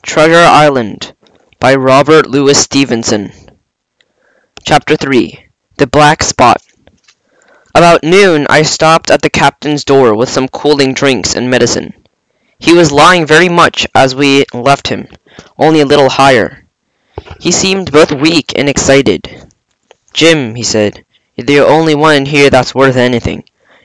Treasure Island by Robert Louis Stevenson. Chapter 3. The Black Spot. About noon, I stopped at the captain's door with some cooling drinks and medicine. He was lying very much as we left him, only a little higher. He seemed both weak and excited. "Jim," he said, "you're the only one in here that's worth anything,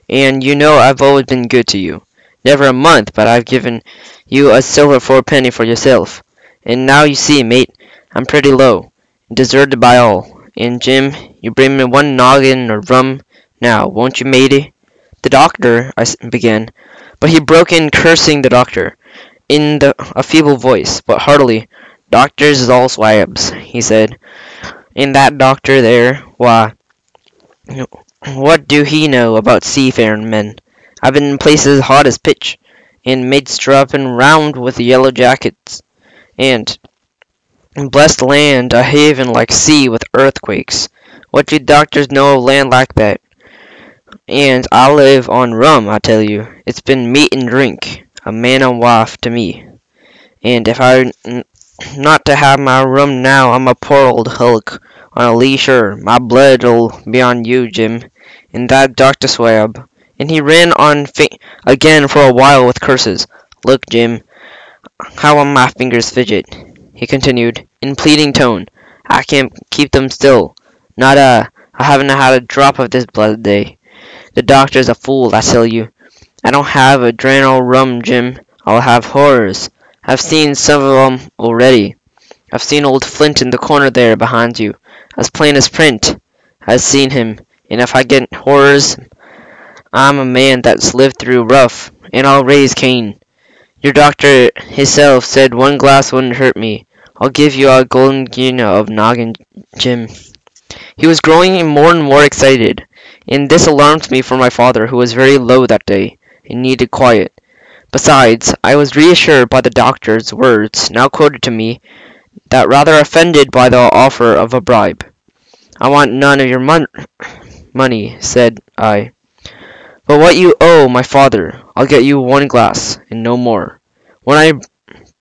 and you know I've always been good to you. Never a month but I've given you a silver for a penny for yourself. And now you see, mate, I'm pretty low, deserted by all. And Jim, you bring me one noggin of rum now, won't you, matey?" "The doctor," I began, but he broke in, cursing the doctor, in a feeble voice, but heartily. "Doctors is all swabs," he said. "And that doctor there, why, what do he know about seafaring men? I've been in places hot as pitch, and mates dropping round with yellow jackets, and blessed land a haven like sea with earthquakes. What do doctors know of land like that? And I live on rum, I tell you. It's been meat and drink, a man and wife to me. And if I not to have my rum now, I'm a poor old hulk on a lee shore. My blood'll be on you, Jim, and that Dr. Swab." And he ran on again for a while with curses. "Look, Jim, how my fingers fidget," he continued, in pleading tone. "I can't keep them still. Not I haven't had a drop of this blessed day. The doctor's a fool, I tell you. I don't have a drain o' rum, Jim. I'll have horrors. I've seen some of 'em already. I've seen old Flint in the corner there behind you, as plain as print. I've seen him, and if I get horrors, I'm a man that's lived through rough, and I'll raise Cain. Your doctor hisself said one glass wouldn't hurt me. I'll give you a golden guinea of noggin, Jim." He was growing more and more excited, and this alarmed me for my father, who was very low that day, and needed quiet. Besides, I was reassured by the doctor's words, now quoted to me, that rather offended by the offer of a bribe. "I want none of your money," said I. "But what you owe my father, I'll get you one glass, and no more." When I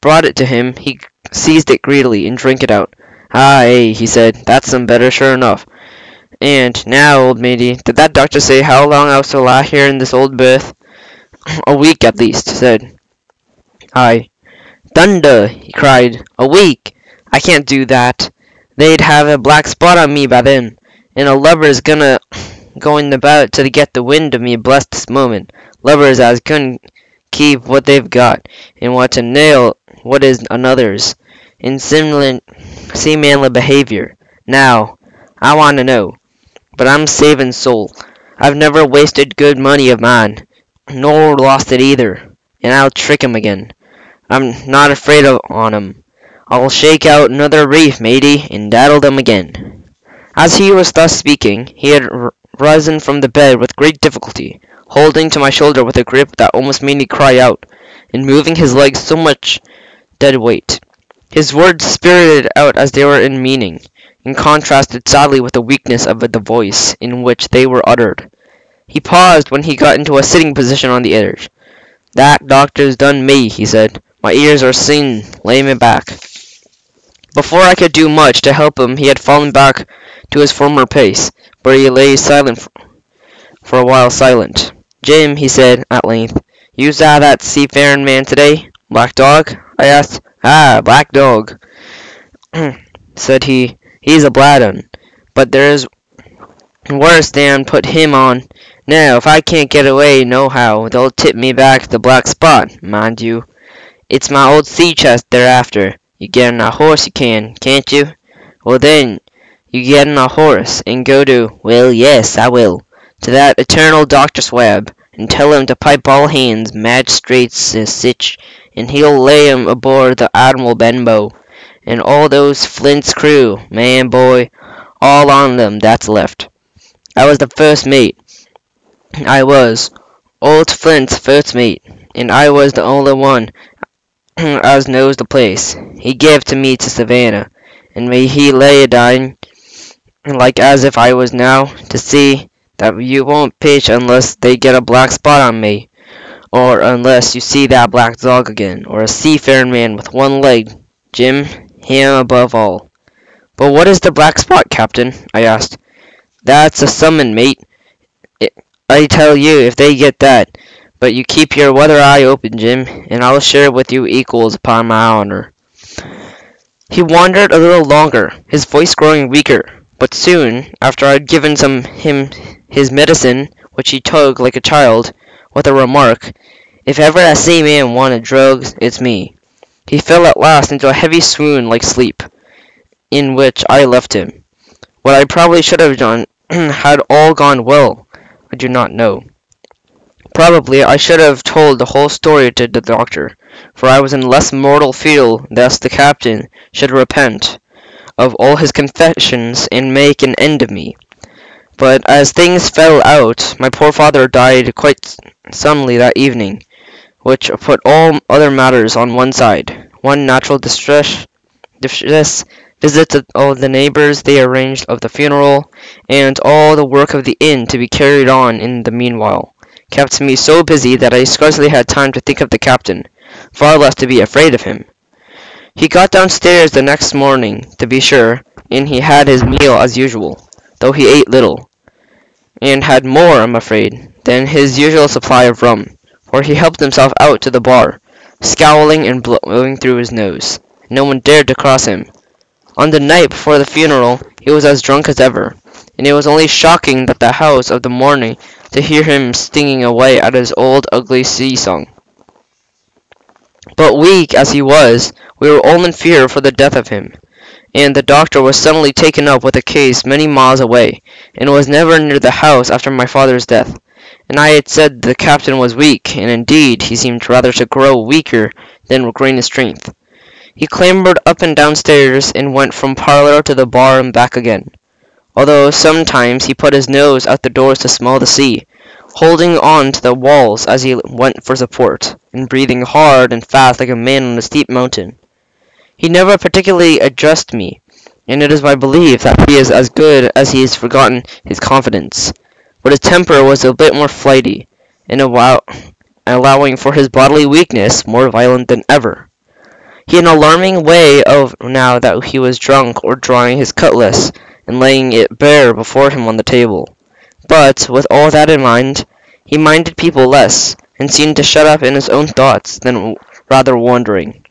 brought it to him, he seized it greedily and drank it out. "Aye," he said, "that's some better, sure enough. And now, old matey, did that doctor say how long I was to lie here in this old berth?" "A week at least," said I. "Thunder!" he cried. "A week! I can't do that. They'd have a black spot on me by then, and a lubber's going about to get the wind of me blessed this moment. Lubbers as couldn't keep what they've got, and want to nail what is another's, in seamanly behaviour. Now, I want to know. But I'm saving soul. I've never wasted good money of mine, nor lost it either, and I'll trick 'em again. I'm not afraid on 'em. I'll shake out another reef, matey, and daddle them again." As he was thus speaking, he had risen from the bed with great difficulty, holding to my shoulder with a grip that almost made me cry out, and moving his legs so much dead weight. His words spirited out as they were in meaning, and contrasted sadly with the weakness of the voice in which they were uttered. He paused when he got into a sitting position on the edge. "That doctor's done me," he said. "My ears are seen, lay me back." Before I could do much to help him, he had fallen back to his former pace, where he lay silent for a while silent. "Jim," he said at length, "you saw that seafaring man today?" "Black dog?" I asked. "Ah, black dog," said he. "He's a bad un, but there's worse than put him on. Now, if I can't get away nohow, they'll tip me back to the black spot, mind you. It's my old sea chest they're after. You get on a horse you can't you? Well then, you get on a horse, and go to, well yes, I will, to that eternal Dr. Swab, and tell him to pipe all hands, magistrates, sich, and he'll lay 'em aboard the Admiral Benbow, and all those Flint's crew, man, boy, all on them that's left. I was the first mate. I was old Flint's first mate, and I was the only one as knows the place. He gave to me to Savannah, and me he lay a-dying, like as if I was now to see that you won't pitch unless they get a black spot on me, or unless you see that black dog again, or a seafaring man with one leg Jim, him above all. But what is the black spot, Captain? I asked. That's a summon, mate. I tell you, if they get that. But you keep your weather eye open, Jim, and I'll share with you equals upon my honor. He wandered a little longer, his voice growing weaker, but soon, after I'd given him his medicine, which he took like a child, with a remark, "If ever I see man wanted drugs, it's me," he fell at last into a heavy swoon like sleep, in which I left him. What I probably should have done had all gone well, I do not know. Probably I should have told the whole story to the doctor, for I was in less mortal fear lest the captain should repent of all his confessions and make an end of me. But as things fell out, my poor father died quite suddenly that evening, which put all other matters on one side. One natural distress, visits of all the neighbors they arranged of the funeral, and all the work of the inn to be carried on in the meanwhile, kept me so busy that I scarcely had time to think of the captain, far less to be afraid of him. He got downstairs the next morning, to be sure, and he had his meal as usual, though he ate little, and had more, I'm afraid, than his usual supply of rum, for he helped himself out to the bar, scowling and blowing through his nose. No one dared to cross him. On the night before the funeral, he was as drunk as ever, and it was only shocking that the house of the morning to hear him singing away at his old ugly sea-song. But weak as he was, we were all in fear for the death of him, and the doctor was suddenly taken up with a case many miles away, and was never near the house after my father's death. And I had said the captain was weak, and indeed he seemed rather to grow weaker than gain in strength. He clambered up and down stairs, and went from parlour to the bar and back again, although sometimes he put his nose out the doors to smell the sea, holding on to the walls as he went for support, and breathing hard and fast like a man on a steep mountain. He never particularly addressed me, and it is my belief that he is as good as he has forgotten his confidence, but his temper was a bit more flighty, and allowing for his bodily weakness, more violent than ever. He had an alarming way of, now that he was drunk, or drawing his cutlass, and laying it bare before him on the table. But, with all that in mind, he minded people less, and seemed to shut up in his own thoughts, than rather wandering.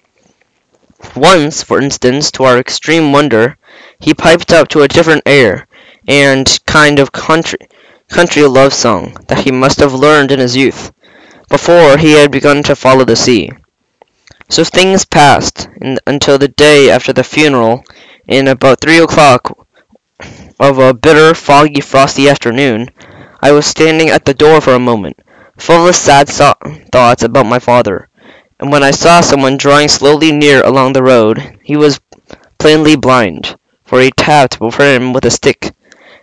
Once, for instance, to our extreme wonder, he piped up to a different air, and kind of country love song, that he must have learned in his youth, before he had begun to follow the sea. So things passed, until the day after the funeral, and about 3 o'clock of a bitter, foggy, frosty afternoon, I was standing at the door for a moment, full of sad thoughts about my father, and when I saw someone drawing slowly near along the road, he was plainly blind, for he tapped before him with a stick,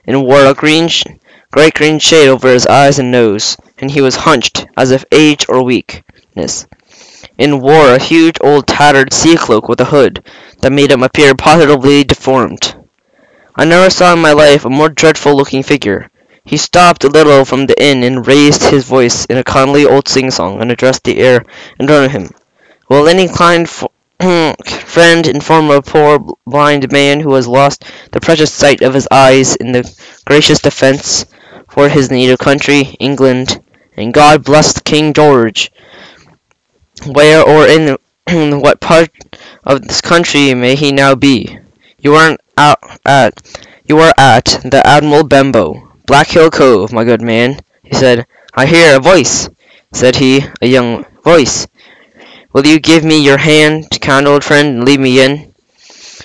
and wore a great green shade over his eyes and nose, and he was hunched, as if age or weakness, and wore a huge old tattered sea-cloak with a hood, that made him appear positively deformed. I never saw in my life a more dreadful-looking figure. He stopped a little from the inn, and raised his voice in a kindly old sing-song, and addressed the air in front of him. "Will any kind friend inform a poor blind man who has lost the precious sight of his eyes in the gracious defence for his native country, England, and God bless King George, where or in what part of this country may he now be? You are at the Admiral Benbow, Black Hill Cove, my good man," he said. "I hear a voice," said he, "a young voice. Will you give me your hand, kind old friend, and lead me in?"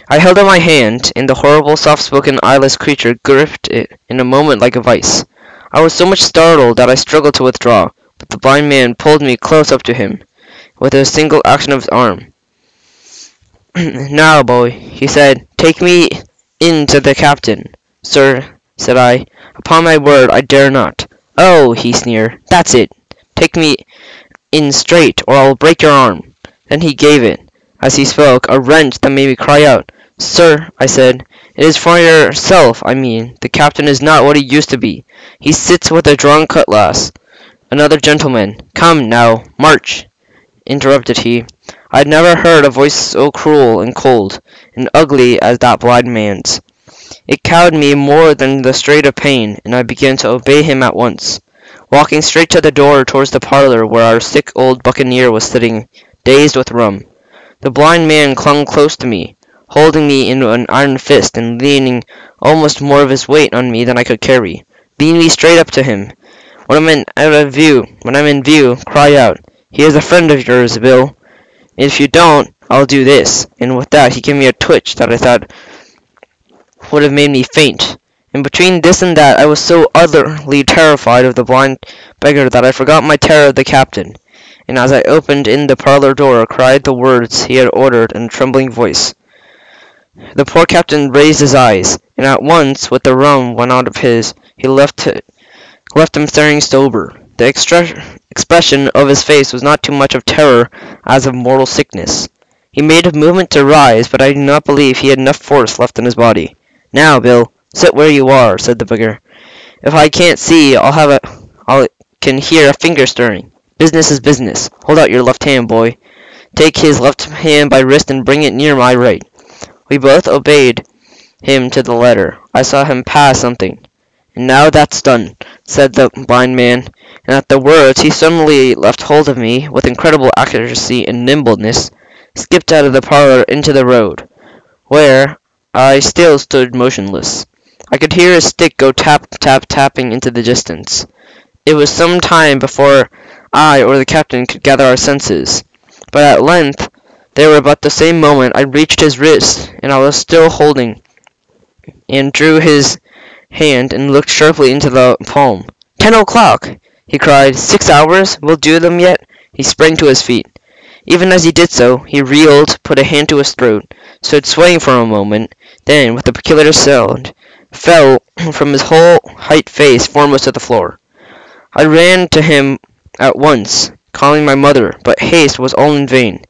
I held out my hand, and the horrible, soft-spoken, eyeless creature gripped it in a moment like a vice. I was so much startled that I struggled to withdraw, but the blind man pulled me close up to him, with a single action of his arm. "Now, boy," he said, "take me in to the captain." "Sir," said I, "upon my word I dare not." "Oh," he sneered, "that's it. Take me in straight, or I will break your arm." Then he gave it, as he spoke, a wrench that made me cry out. "Sir," I said, "it is for yourself I mean. The captain is not what he used to be. He sits with a drawn cutlass. Another gentleman. Come, now, march," interrupted he. I had never heard a voice so cruel and cold and ugly as that blind man's. It cowed me more than the strain of pain, and I began to obey him at once, walking straight to the door towards the parlor where our sick old buccaneer was sitting, dazed with rum. The blind man clung close to me, holding me in an iron fist and leaning almost more of his weight on me than I could carry. Lead me straight up to him. When I'm in view, cry out, "He is a friend of yours, Bill. If you don't, I'll do this." And with that, he gave me a twitch that I thought would have made me faint. And between this and that, I was so utterly terrified of the blind beggar that I forgot my terror of the captain, and as I opened in the parlor door, cried the words he had ordered in a trembling voice. The poor captain raised his eyes, and at once, with the rum went out of his, he left him staring sober. The expression of his face was not too much of terror as of mortal sickness. He made a movement to rise, but I do not believe he had enough force left in his body. "Now, Bill, sit where you are," said the beggar. "If I can't see, I can hear a finger stirring. Business is business. Hold out your left hand, boy." Take his left hand by wrist and bring it near my right. We both obeyed him to the letter. I saw him pass something. "And now that's done," said the blind man, and at the words he suddenly left hold of me with incredible accuracy and nimbleness, skipped out of the parlor into the road, where I still stood motionless. I could hear his stick go tap, tap, tapping into the distance. It was some time before I or the captain could gather our senses, but at length, there were about the same moment, I reached his wrist, and I was still holding, and drew his hand and looked sharply into the palm. 10 o'clock! He cried. 6 hours? We'll do them yet? He sprang to his feet. Even as he did so, he reeled, put a hand to his throat, stood swaying for a moment, then, with a peculiar sound, fell from his whole height face foremost to the floor. I ran to him at once, calling my mother, but haste was all in vain.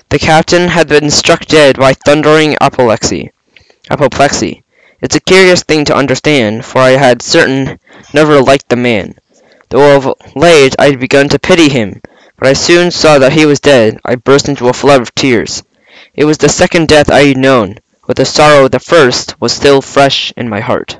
The captain had been struck dead by thundering apoplexy. It's a curious thing to understand, for I had never liked the man. Though of late I had begun to pity him, but I soon saw that he was dead. I burst into a flood of tears. It was the second death I had known, but the sorrow of the first was still fresh in my heart.